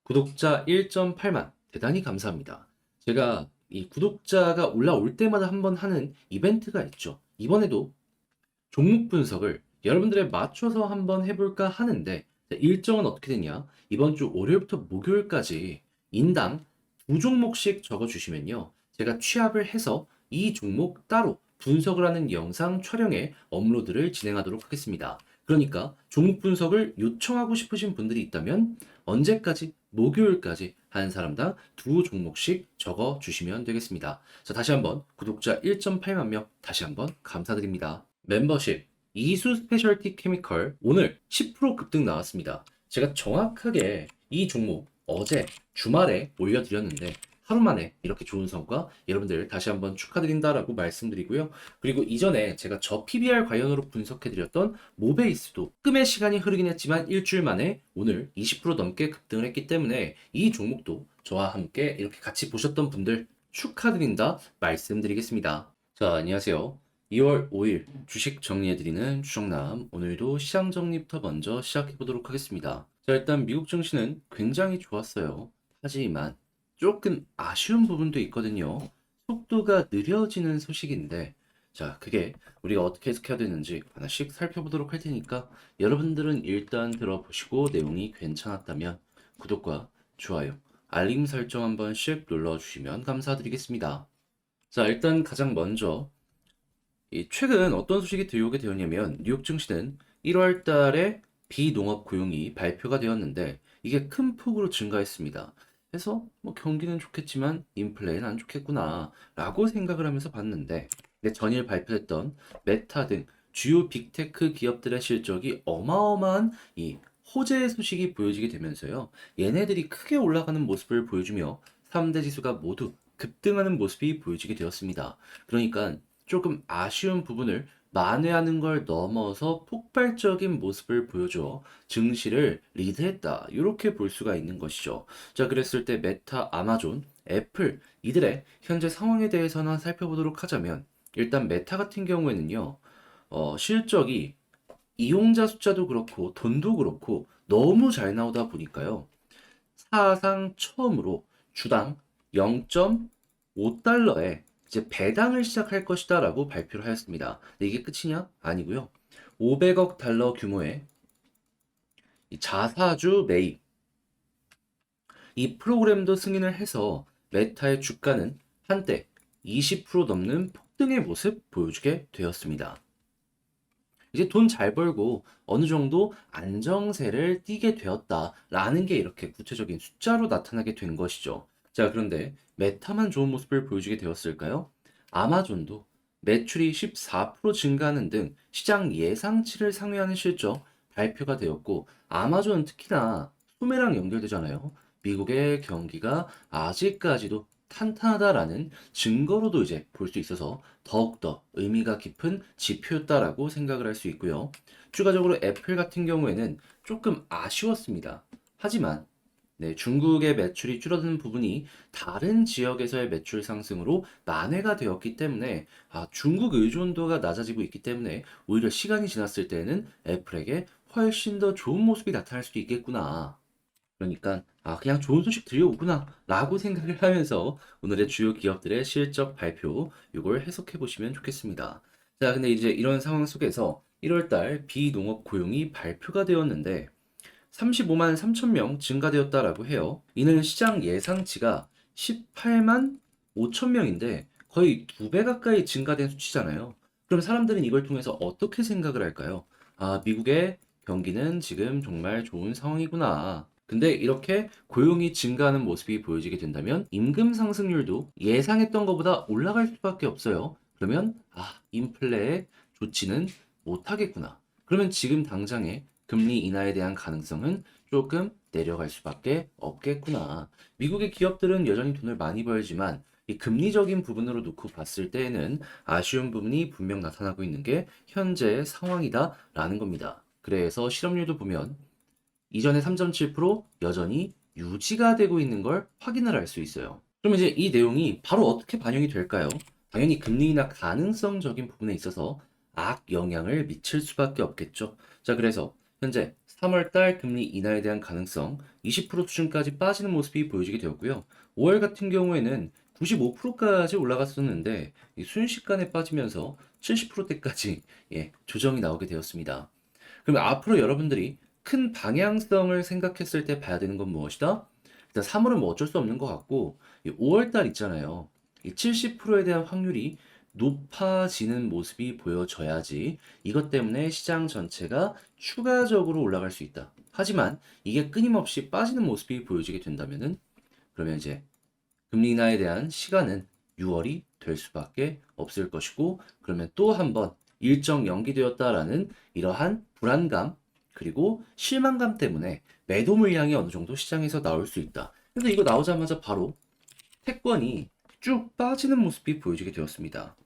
구독자 1.8만 대단히 감사합니다. 제가 이 구독자가 올라올 때마다 한번 하는 이벤트가 있죠. 이번에도 종목 분석을 여러분들에 맞춰서 한번 해볼까 하는데 일정은 어떻게 되냐? 이번 주 월요일부터 목요일까지 인당 두 종목씩 적어주시면요. 제가 취합을 해서 이 종목 따로 분석을 하는 영상 촬영에 업로드를 진행하도록 하겠습니다. 그러니까 종목 분석을 요청하고 싶으신 분들이 있다면 언제까지? 목요일까지 한 사람당 두 종목씩 적어주시면 되겠습니다. 자, 다시 한번 구독자 1.8만 명 다시 한번 감사드립니다. 멤버십 이수 스페셜티 케미컬 오늘 10% 급등 나왔습니다. 제가 정확하게 이 종목 어제 주말에 올려드렸는데 하루 만에 이렇게 좋은 성과 여러분들 다시 한번 축하드린다라고 말씀드리고요. 그리고 이전에 제가 저 PBR 관련으로 분석해드렸던 모베이스도 조금의 시간이 흐르긴 했지만 일주일 만에 오늘 20% 넘게 급등을 했기 때문에 이 종목도 저와 함께 이렇게 같이 보셨던 분들 축하드린다 말씀드리겠습니다. 자, 안녕하세요. 2월 5일 주식 정리해드리는 주정남. 오늘도 시장 정리부터 먼저 시작해보도록 하겠습니다. 자, 일단 미국 증시는 굉장히 좋았어요. 하지만 조금 아쉬운 부분도 있거든요. 속도가 느려지는 소식인데, 자, 그게 우리가 어떻게 해석해야 되는지 하나씩 살펴보도록 할 테니까 여러분들은 일단 들어보시고 내용이 괜찮았다면 구독과 좋아요, 알림 설정 한 번씩 눌러주시면 감사드리겠습니다. 자, 일단 가장 먼저 최근 어떤 소식이 들려오게 되었냐면 뉴욕 증시는 1월 달에 비농업 고용이 발표가 되었는데 이게 큰 폭으로 증가했습니다. 그래서 뭐 경기는 좋겠지만 인플레는 안 좋겠구나 라고 생각을 하면서 봤는데 전일 발표됐던 메타 등 주요 빅테크 기업들의 실적이 어마어마한 이 호재 소식이 보여지게 되면서요. 얘네들이 크게 올라가는 모습을 보여주며 3대 지수가 모두 급등하는 모습이 보여지게 되었습니다. 그러니까 조금 아쉬운 부분을 만회하는 걸 넘어서 폭발적인 모습을 보여줘 증시를 리드했다. 이렇게 볼 수가 있는 것이죠. 자, 그랬을 때 메타, 아마존, 애플 이들의 현재 상황에 대해서는 살펴보도록 하자면 일단 메타 같은 경우에는요. 실적이 이용자 숫자도 그렇고 돈도 그렇고 너무 잘 나오다 보니까요. 사상 처음으로 주당 0.5달러에 이제 배당을 시작할 것이다라고 발표를 하였습니다. 근데 이게 끝이냐? 아니고요. 500억 달러 규모의 이 자사주 매입, 이 프로그램도 승인을 해서 메타의 주가는 한때 20% 넘는 폭등의 모습 보여주게 되었습니다. 이제 돈 잘 벌고 어느 정도 안정세를 띠게 되었다라는 게 이렇게 구체적인 숫자로 나타나게 된 것이죠. 자, 그런데 메타만 좋은 모습을 보여주게 되었을까요? 아마존도 매출이 14% 증가하는 등 시장 예상치를 상회하는 실적 발표가 되었고, 아마존은 특히나 소매랑 연결되잖아요. 미국의 경기가 아직까지도 탄탄하다라는 증거로도 이제 볼 수 있어서 더욱더 의미가 깊은 지표였다라고 생각을 할 수 있고요. 추가적으로 애플 같은 경우에는 조금 아쉬웠습니다. 하지만 중국의 매출이 줄어드는 부분이 다른 지역에서의 매출 상승으로 만회가 되었기 때문에 중국 의존도가 낮아지고 있기 때문에 오히려 시간이 지났을 때에는 애플에게 훨씬 더 좋은 모습이 나타날 수도 있겠구나. 그러니까 그냥 좋은 소식 들려오구나 라고 생각을 하면서 오늘의 주요 기업들의 실적 발표 이걸 해석해 보시면 좋겠습니다. 자, 근데 이제 이런 상황 속에서 1월달 비농업 고용이 발표가 되었는데 35만 3천 명 증가되었다라고 해요. 이는 시장 예상치가 18만 5천 명인데 거의 2배 가까이 증가된 수치잖아요. 그럼 사람들은 이걸 통해서 어떻게 생각을 할까요? 미국의 경기는 지금 정말 좋은 상황이구나. 근데 이렇게 고용이 증가하는 모습이 보여지게 된다면 임금 상승률도 예상했던 것보다 올라갈 수밖에 없어요. 그러면 인플레에 좋지는 못하겠구나. 그러면 지금 당장에 금리 인하에 대한 가능성은 조금 내려갈 수밖에 없겠구나. 미국의 기업들은 여전히 돈을 많이 벌지만 이 금리적인 부분으로 놓고 봤을 때에는 아쉬운 부분이 분명 나타나고 있는 게 현재의 상황이다라는 겁니다. 그래서 실업률도 보면 이전의 3.7% 여전히 유지가 되고 있는 걸 확인을 할 수 있어요. 그럼 이제 이 내용이 바로 어떻게 반영이 될까요? 당연히 금리 인하 가능성적인 부분에 있어서 악영향을 미칠 수밖에 없겠죠. 자, 그래서 현재 3월 달 금리 인하에 대한 가능성 20% 수준까지 빠지는 모습이 보여지게 되었고요. 5월 같은 경우에는 95%까지 올라갔었는데 순식간에 빠지면서 70%대까지 조정이 나오게 되었습니다. 그럼 앞으로 여러분들이 큰 방향성을 생각했을 때 봐야 되는 건 무엇이다? 일단 3월은 뭐 어쩔 수 없는 것 같고 5월 달 있잖아요. 이 70%에 대한 확률이 높아지는 모습이 보여져야지 이것 때문에 시장 전체가 추가적으로 올라갈 수 있다. 하지만 이게 끊임없이 빠지는 모습이 보여지게 된다면은 그러면 이제 금리 인하에 대한 시간은 6월이 될 수밖에 없을 것이고 그러면 또 한 번 일정 연기되었다라는 이러한 불안감 그리고 실망감 때문에 매도 물량이 어느 정도 시장에서 나올 수 있다. 그래서 이거 나오자마자 바로 채권이 쭉 빠지는 모습이 보여지게 되었습니다.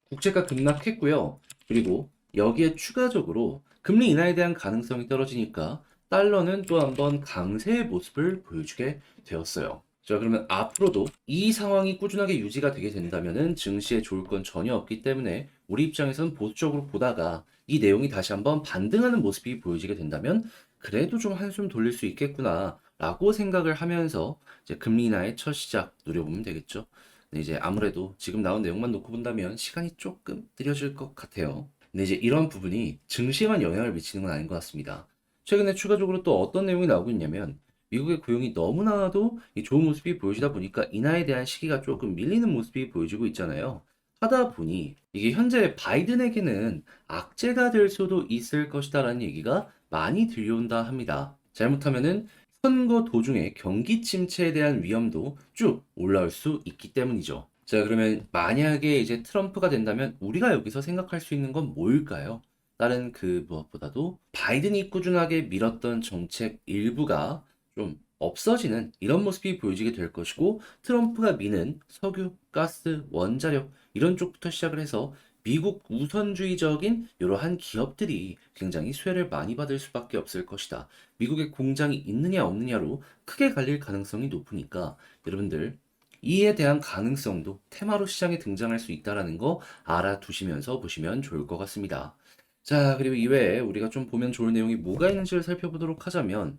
국채가 급락했고요. 그리고 여기에 추가적으로 금리 인하에 대한 가능성이 떨어지니까 달러는 또 한 번 강세의 모습을 보여주게 되었어요. 자, 그러면 앞으로도 이 상황이 꾸준하게 유지가 되게 된다면은 증시에 좋을 건 전혀 없기 때문에 우리 입장에서는 보수적으로 보다가 이 내용이 다시 한번 반등하는 모습이 보여지게 된다면 그래도 좀 한숨 돌릴 수 있겠구나 라고 생각을 하면서 이제 금리 인하의 첫 시작 노려보면 되겠죠. 근데 이제 아무래도 지금 나온 내용만 놓고 본다면 시간이 조금 느려질 것 같아요. 근데 이제 이런 부분이 증시에만 영향을 미치는 건 아닌 것 같습니다. 최근에 추가적으로 또 어떤 내용이 나오고 있냐면 미국의 고용이 너무나도 이 좋은 모습이 보여지다 보니까 인하에 대한 시기가 조금 밀리는 모습이 보여지고 있잖아요. 하다 보니 이게 현재 바이든에게는 악재가 될 수도 있을 것이다라는 얘기가 많이 들려온다 합니다. 잘못하면은 선거 도중에 경기 침체에 대한 위험도 쭉 올라올 수 있기 때문이죠. 자, 그러면 만약에 이제 트럼프가 된다면 우리가 여기서 생각할 수 있는 건 뭘까요? 다른 그 무엇보다도 바이든이 꾸준하게 밀었던 정책 일부가 좀 없어지는 이런 모습이 보여지게 될 것이고 트럼프가 미는 석유, 가스, 원자력 이런 쪽부터 시작을 해서 미국 우선주의적인 이러한 기업들이 굉장히 수혜를 많이 받을 수밖에 없을 것이다. 미국에 공장이 있느냐 없느냐로 크게 갈릴 가능성이 높으니까 여러분들 이에 대한 가능성도 테마로 시장에 등장할 수 있다라는 거 알아두시면서 보시면 좋을 것 같습니다. 자, 그리고 이외에 우리가 좀 보면 좋을 내용이 뭐가 있는지를 살펴보도록 하자면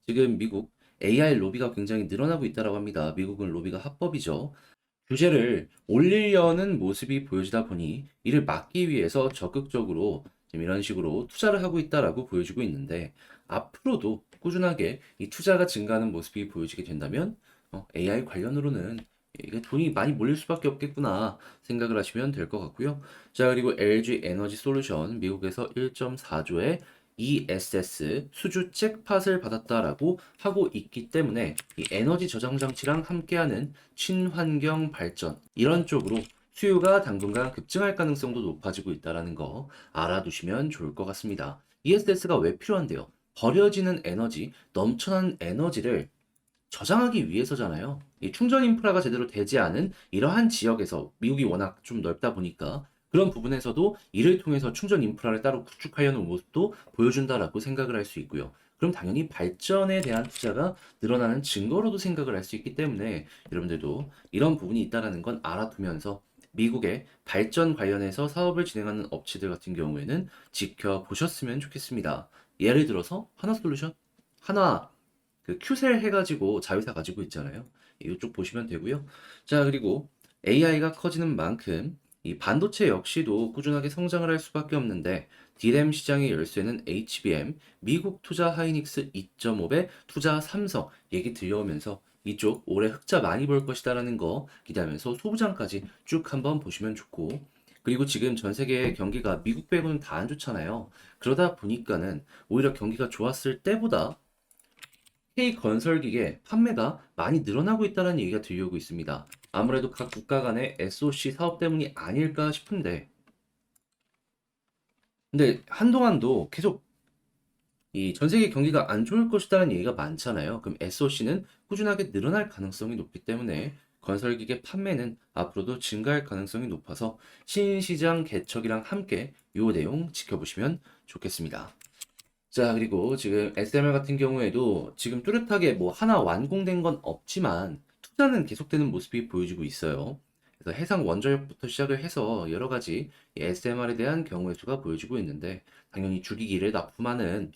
지금 미국 AI 로비가 굉장히 늘어나고 있다고 합니다. 미국은 로비가 합법이죠. 규제를 올리려는 모습이 보여지다 보니 이를 막기 위해서 적극적으로 지금 이런 식으로 투자를 하고 있다라고 보여지고 있는데 앞으로도 꾸준하게 이 투자가 증가하는 모습이 보여지게 된다면 AI 관련으로는 이게 돈이 많이 몰릴 수밖에 없겠구나 생각을 하시면 될 것 같고요. 자, 그리고 LG 에너지 솔루션 미국에서 1.4조의 ESS 수주 잭팟을 받았다라고 하고 있기 때문에 이 에너지 저장 장치랑 함께하는 친환경 발전 이런 쪽으로 수요가 당분간 급증할 가능성도 높아지고 있다는 거 알아두시면 좋을 것 같습니다. ESS가 왜 필요한데요? 버려지는 에너지, 넘쳐나는 에너지를 저장하기 위해서잖아요. 이 충전 인프라가 제대로 되지 않은 이러한 지역에서 미국이 워낙 좀 넓다 보니까 그런 부분에서도 이를 통해서 충전 인프라를 따로 구축하려는 모습도 보여준다라고 생각을 할 수 있고요. 그럼 당연히 발전에 대한 투자가 늘어나는 증거로도 생각을 할 수 있기 때문에 여러분들도 이런 부분이 있다는 건 알아두면서 미국의 발전 관련해서 사업을 진행하는 업체들 같은 경우에는 지켜보셨으면 좋겠습니다. 예를 들어서 하나솔루션, 하나 그 큐셀 해가지고 자회사 가지고 있잖아요. 이쪽 보시면 되고요. 자, 그리고 AI가 커지는 만큼 이 반도체 역시도 꾸준하게 성장을 할 수밖에 없는데 DRAM 시장의 열쇠는 HBM, 미국 투자 하이닉스 2.5배 투자 삼성 얘기 들려오면서 이쪽 올해 흑자 많이 볼 것이다라는 거 기대하면서 소부장까지 쭉 한번 보시면 좋고 그리고 지금 전 세계 경기가 미국 빼고는 다 안 좋잖아요. 그러다 보니까는 오히려 경기가 좋았을 때보다 K건설기계 판매가 많이 늘어나고 있다는 얘기가 들려오고 있습니다. 아무래도 각 국가 간의 SOC 사업 때문이 아닐까 싶은데, 근데 한동안도 계속 이 전 세계 경기가 안 좋을 것이라는 얘기가 많잖아요. 그럼 SOC는 꾸준하게 늘어날 가능성이 높기 때문에 건설기계 판매는 앞으로도 증가할 가능성이 높아서 신시장 개척이랑 함께 이 내용 지켜보시면 좋겠습니다. 자, 그리고 지금 SMR 같은 경우에도 지금 뚜렷하게 뭐 하나 완공된 건 없지만 투자는 계속되는 모습이 보여지고 있어요. 그래서 해상 원자력부터 시작을 해서 여러 가지 SMR에 대한 경우의 수가 보여지고 있는데 당연히 주기기를 납품하는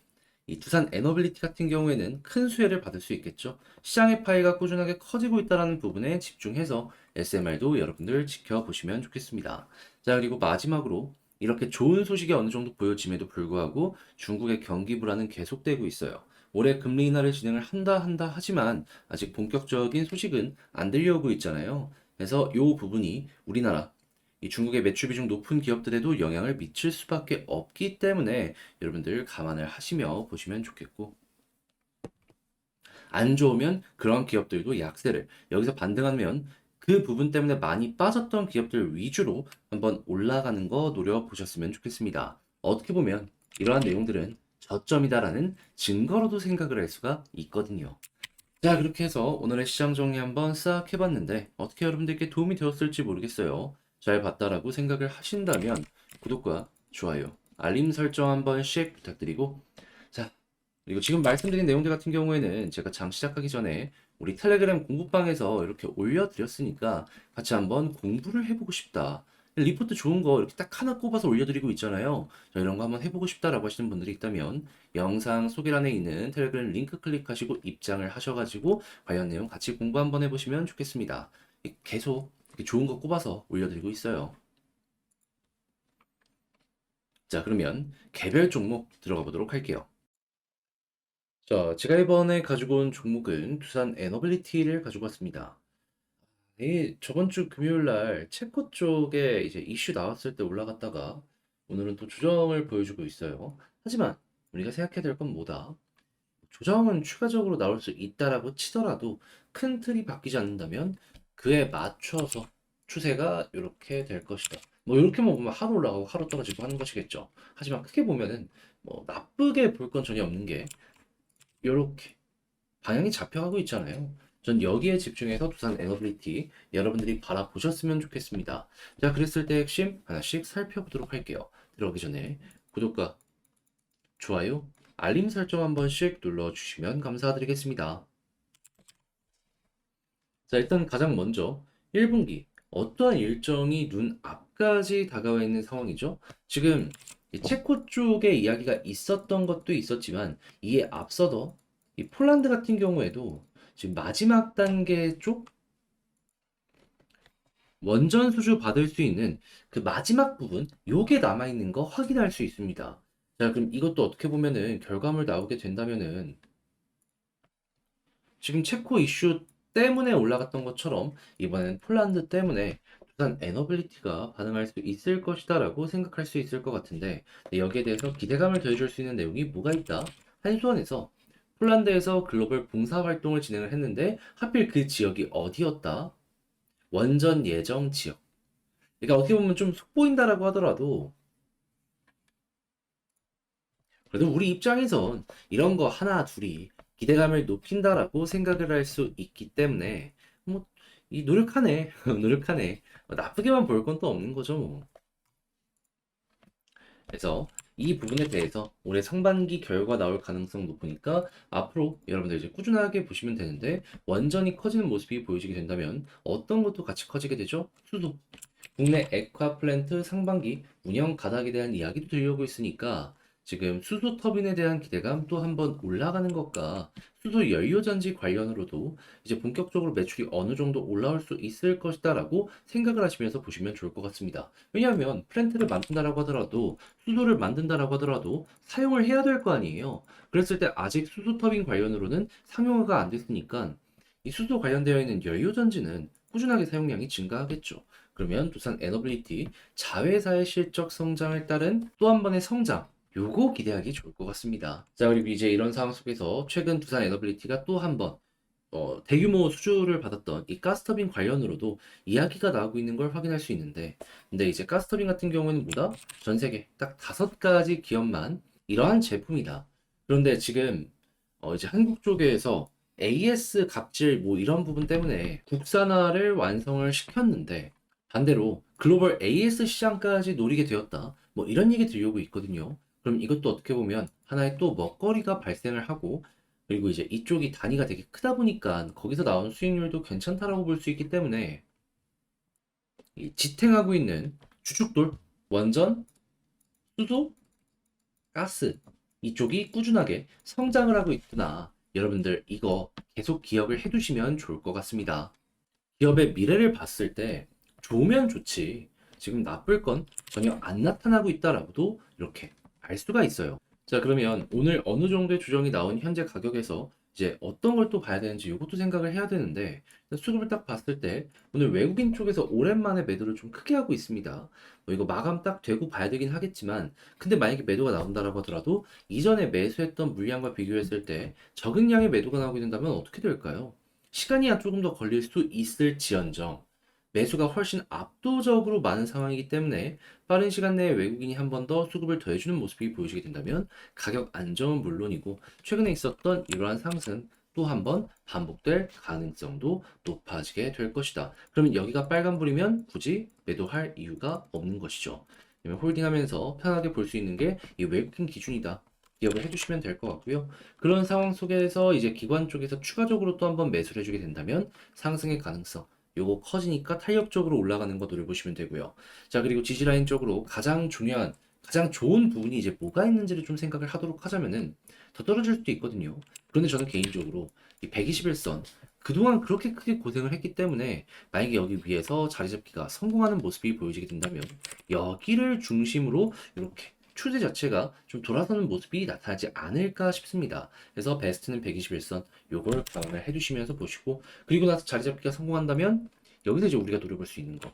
이 두산 에너빌리티 같은 경우에는 큰 수혜를 받을 수 있겠죠. 시장의 파이가 꾸준하게 커지고 있다는 부분에 집중해서 SMR도 여러분들 지켜보시면 좋겠습니다. 자, 그리고 마지막으로 이렇게 좋은 소식이 어느 정도 보여짐에도 불구하고 중국의 경기 불안은 계속되고 있어요. 올해 금리 인하를 진행을 한다 하지만 아직 본격적인 소식은 안 들려오고 있잖아요. 그래서 이 부분이 우리나라 이 중국의 매출 비중 높은 기업들에도 영향을 미칠 수밖에 없기 때문에 여러분들 감안을 하시며 보시면 좋겠고, 안 좋으면 그런 기업들도 약세를 여기서 반등하면 그 부분 때문에 많이 빠졌던 기업들 위주로 한번 올라가는 거 노려보셨으면 좋겠습니다. 어떻게 보면 이러한 내용들은 저점이다라는 증거로도 생각을 할 수가 있거든요. 자, 그렇게 해서 오늘의 시장 정리 한번 싹 해봤는데 어떻게 여러분들께 도움이 되었을지 모르겠어요. 잘 봤다라고 생각을 하신다면 구독과 좋아요, 알림 설정 한 번씩 부탁드리고, 자, 그리고 지금 말씀드린 내용들 같은 경우에는 제가 장 시작하기 전에 우리 텔레그램 공부방에서 이렇게 올려드렸으니까 같이 한번 공부를 해보고 싶다. 리포트 좋은 거 이렇게 딱 하나 꼽아서 올려드리고 있잖아요. 저 이런 거 한번 해보고 싶다라고 하시는 분들이 있다면 영상 소개란에 있는 텔레그램 링크 클릭하시고 입장을 하셔가지고 관련 내용 같이 공부 한번 해보시면 좋겠습니다. 계속 이렇게 좋은 거 꼽아서 올려드리고 있어요. 자, 그러면 개별 종목 들어가 보도록 할게요. 자, 제가 이번에 가지고 온 종목은 두산 에너빌리티를 가지고 왔습니다. 저번 주 금요일 날 체코 쪽에 이제 이슈 나왔을 때 올라갔다가 오늘은 또 조정을 보여주고 있어요. 하지만 우리가 생각해야 될 건 뭐다? 조정은 추가적으로 나올 수 있다라고 치더라도 큰 틀이 바뀌지 않는다면 그에 맞춰서 추세가 이렇게 될 것이다. 뭐 이렇게만 보면 하루 올라가고 하루 떨어지고 하는 것이겠죠. 하지만 크게 보면은 뭐 나쁘게 볼 건 전혀 없는 게 이렇게 방향이 잡혀가고 있잖아요. 전 여기에 집중해서 두산 에너빌리티 여러분들이 바라보셨으면 좋겠습니다. 자, 그랬을 때 핵심 하나씩 살펴보도록 할게요. 들어가기 전에 구독과 좋아요, 알림 설정 한 번씩 눌러주시면 감사드리겠습니다. 자, 일단 가장 먼저 1분기 어떠한 일정이 눈 앞까지 다가와 있는 상황이죠. 지금 이 체코 쪽에 이야기가 있었던 것도 있었지만 이에 앞서서 이 폴란드 같은 경우에도 지금 마지막 단계 쪽 원전 수주 받을 수 있는 그 마지막 부분 요게 남아 있는 거 확인할 수 있습니다. 자, 그럼 이것도 어떻게 보면은 결과물 나오게 된다면은 지금 체코 이슈 때문에 올라갔던 것처럼 이번엔 폴란드 때문에 두산 에너빌리티가 반응할 수 있을 것이다라고 생각할 수 있을 것 같은데, 네, 여기에 대해서 기대감을 더해줄 수 있는 내용이 뭐가 있다? 한수원에서 폴란드에서 글로벌 봉사 활동을 진행을 했는데 하필 그 지역이 어디였다? 원전 예정 지역. 그러니까 어떻게 보면 좀 속보인다라고 하더라도 그래도 우리 입장에선 이런 거 하나 둘이 기대감을 높인다라고 생각을 할 수 있기 때문에 뭐 이 노력하네 노력하네 나쁘게만 볼 건 또 없는 거죠 뭐. 그래서 이 부분에 대해서 올해 상반기 결과 나올 가능성 높으니까 앞으로 여러분들 이제 꾸준하게 보시면 되는데, 완전히 커지는 모습이 보여지게 된다면 어떤 것도 같이 커지게 되죠? 수소. 국내 액화 플랜트 상반기 운영 가닥에 대한 이야기도 들려오고 있으니까 지금 수소 터빈에 대한 기대감 또 한번 올라가는 것과 수소 연료전지 관련으로도 이제 본격적으로 매출이 어느 정도 올라올 수 있을 것이다라고 생각을 하시면서 보시면 좋을 것 같습니다. 왜냐하면 플랜트를 만든다라고 하더라도 수소를 만든다라고 하더라도 사용을 해야 될 거 아니에요. 그랬을 때 아직 수소 터빈 관련으로는 상용화가 안 됐으니까 이 수소 관련되어 있는 연료전지는 꾸준하게 사용량이 증가하겠죠. 그러면 두산 에너빌리티 자회사의 실적 성장을 따른 또 한 번의 성장, 요거 기대하기 좋을 것 같습니다. 자, 그리고 이제 이런 상황 속에서 최근 두산 에너빌리티가 또 한 번 대규모 수주를 받았던 이 가스터빈 관련으로도 이야기가 나오고 있는 걸 확인할 수 있는데, 근데 이제 가스터빈 같은 경우에는 뭐다? 전 세계 딱 5가지 기업만 이러한 제품이다. 그런데 지금 이제 한국 쪽에서 AS 갑질 뭐 이런 부분 때문에 국산화를 완성을 시켰는데 반대로 글로벌 AS 시장까지 노리게 되었다. 뭐 이런 얘기 들려오고 있거든요. 그럼 이것도 어떻게 보면 하나의 또 먹거리가 발생을 하고, 그리고 이제 이쪽이 단위가 되게 크다 보니까 거기서 나온 수익률도 괜찮다라고 볼 수 있기 때문에 이 지탱하고 있는 주축돌, 원전, 수소, 가스 이쪽이 꾸준하게 성장을 하고 있구나. 여러분들 이거 계속 기억을 해두시면 좋을 것 같습니다. 기업의 미래를 봤을 때 좋으면 좋지. 지금 나쁠 건 전혀 안 나타나고 있다라고도 이렇게 알 수가 있어요. 자, 그러면 오늘 어느 정도의 조정이 나온 현재 가격에서 이제 어떤 걸 또 봐야 되는지 이것도 생각을 해야 되는데 수급을 딱 봤을 때 오늘 외국인 쪽에서 오랜만에 매도를 좀 크게 하고 있습니다. 뭐 이거 마감 딱 되고 봐야 되긴 하겠지만 근데 만약에 매도가 나온다라고 하더라도 이전에 매수했던 물량과 비교했을 때 적은 양의 매도가 나오게 된다면 어떻게 될까요? 시간이 조금 더 걸릴 수 있을지언정 매수가 훨씬 압도적으로 많은 상황이기 때문에 빠른 시간 내에 외국인이 한 번 더 수급을 더해주는 모습이 보여지게 된다면 가격 안정은 물론이고 최근에 있었던 이러한 상승 또 한 번 반복될 가능성도 높아지게 될 것이다. 그러면 여기가 빨간불이면 굳이 매도할 이유가 없는 것이죠. 그러면 홀딩하면서 편하게 볼 수 있는 게 이 외국인 기준이다. 기억을 해주시면 될 것 같고요. 그런 상황 속에서 이제 기관 쪽에서 추가적으로 또 한번 매수를 해주게 된다면 상승의 가능성 요거 커지니까 탄력적으로 올라가는 거 노려보시면 되고요. 자, 그리고 지지라인 쪽으로 가장 중요한 가장 좋은 부분이 이제 뭐가 있는지를 좀 생각을 하도록 하자면은 더 떨어질 수도 있거든요. 그런데 저는 개인적으로 이 121선 그동안 그렇게 크게 고생을 했기 때문에 만약에 여기 위에서 자리 잡기가 성공하는 모습이 보여지게 된다면 여기를 중심으로 이렇게 추세 자체가 좀 돌아서는 모습이 나타나지 않을까 싶습니다. 그래서 베스트는 121선 요걸 감안을 해두시면서 보시고 그리고 나서 자리 잡기가 성공한다면 여기서 이제 우리가 노려볼 수 있는 거.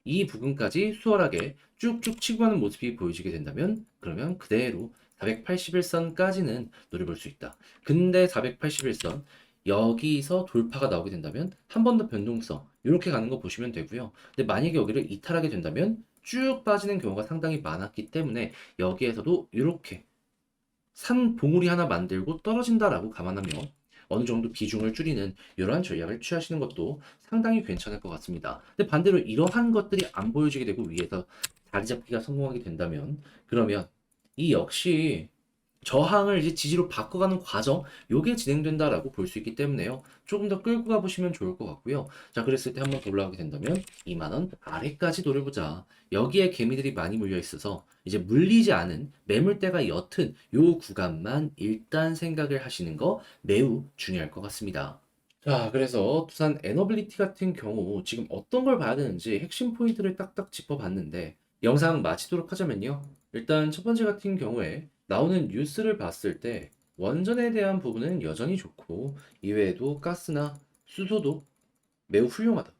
이 부분까지 수월하게 쭉쭉 치고 가는 모습이 보여지게 된다면 그러면 그대로 481선까지는 노려볼 수 있다. 근데 481선 여기서 돌파가 나오게 된다면 한 번 더 변동성 이렇게 가는 거 보시면 되고요. 근데 만약에 여기를 이탈하게 된다면 쭉 빠지는 경우가 상당히 많았기 때문에 여기에서도 이렇게 산 봉우리 하나 만들고 떨어진다라고 감안하며 어느 정도 비중을 줄이는 이러한 전략을 취하시는 것도 상당히 괜찮을 것 같습니다. 근데 반대로 이러한 것들이 안 보여지게 되고 위에서 자리 잡기가 성공하게 된다면 그러면 이 역시 저항을 이제 지지로 바꿔가는 과정, 요게 진행된다라고 볼 수 있기 때문에요. 조금 더 끌고 가보시면 좋을 것 같고요. 자, 그랬을 때 한번 더 올라가게 된다면 2만 원 아래까지 노려보자. 여기에 개미들이 많이 물려 있어서 이제 물리지 않은 매물대가 옅은 요 구간만 일단 생각을 하시는 거 매우 중요할 것 같습니다. 자, 그래서 두산 에너빌리티 같은 경우 지금 어떤 걸 봐야 되는지 핵심 포인트를 딱딱 짚어봤는데 영상 마치도록 하자면요. 일단 첫 번째 같은 경우에 나오는 뉴스를 봤을 때 원전에 대한 부분은 여전히 좋고 이외에도 가스나 수소도 매우 훌륭하다.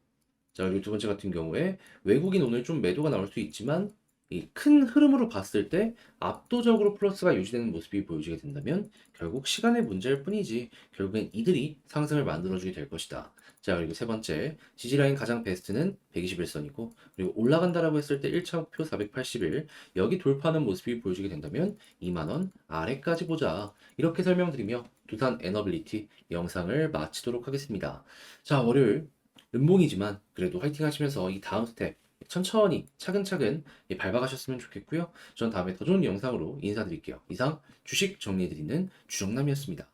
자, 그리고 두 번째 같은 경우에 외국인 오늘 좀 매도가 나올 수 있지만 이 큰 흐름으로 봤을 때 압도적으로 플러스가 유지되는 모습이 보여지게 된다면 결국 시간의 문제일 뿐이지 결국엔 이들이 상승을 만들어주게 될 것이다. 자, 그리고 세 번째 지지라인 가장 베스트는 121선이고 그리고 올라간다라고 했을 때 1차 목표 481 여기 돌파하는 모습이 보여지게 된다면 2만원 아래까지 보자. 이렇게 설명드리며 두산 에너빌리티 영상을 마치도록 하겠습니다. 자, 월요일 은봉이지만 그래도 화이팅 하시면서 이 다음 스텝 천천히 차근차근 밟아가셨으면 좋겠고요. 전 다음에 더 좋은 영상으로 인사드릴게요. 이상 주식 정리해드리는 주정남이었습니다.